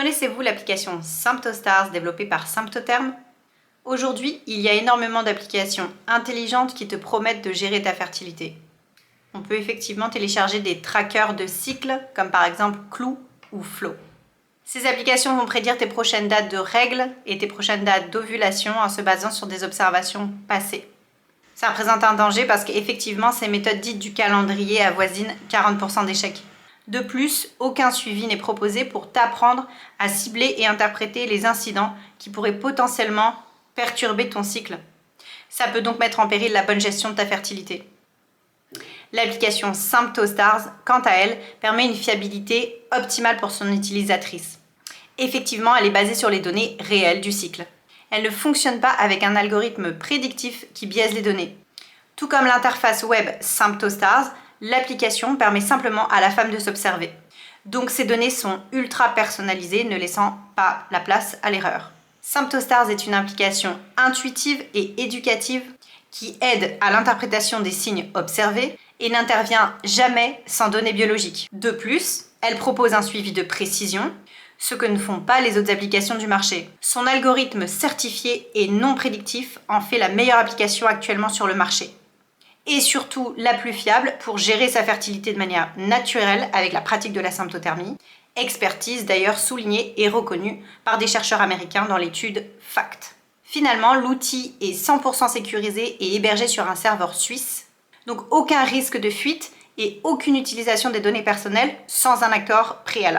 Connaissez-vous l'application SymptoStars développée par Symptotherm? Aujourd'hui, il y a énormément d'applications intelligentes qui te promettent de gérer ta fertilité. On peut effectivement télécharger des trackers de cycles, comme par exemple Clue ou Flow. Ces applications vont prédire tes prochaines dates de règles et tes prochaines dates d'ovulation en se basant sur des observations passées. Ça représente un danger parce qu'effectivement, ces méthodes dites du calendrier avoisinent 40% d'échecs. De plus, aucun suivi n'est proposé pour t'apprendre à cibler et interpréter les incidents qui pourraient potentiellement perturber ton cycle. Ça peut donc mettre en péril la bonne gestion de ta fertilité. L'application SymptoStars, quant à elle, permet une fiabilité optimale pour son utilisatrice. Effectivement, elle est basée sur les données réelles du cycle. Elle ne fonctionne pas avec un algorithme prédictif qui biaise les données. Tout comme l'interface web SymptoStars, l'application permet simplement à la femme de s'observer. Donc ces données sont ultra personnalisées, ne laissant pas la place à l'erreur. SymptoStars est une application intuitive et éducative qui aide à l'interprétation des signes observés et n'intervient jamais sans données biologiques. De plus, elle propose un suivi de précision, ce que ne font pas les autres applications du marché. Son algorithme certifié et non prédictif en fait la meilleure application actuellement sur le marché. Et surtout la plus fiable pour gérer sa fertilité de manière naturelle avec la pratique de la symptothermie, expertise d'ailleurs soulignée et reconnue par des chercheurs américains dans l'étude FACT. Finalement, l'outil est 100% sécurisé et hébergé sur un serveur suisse, donc aucun risque de fuite et aucune utilisation des données personnelles sans un accord préalable.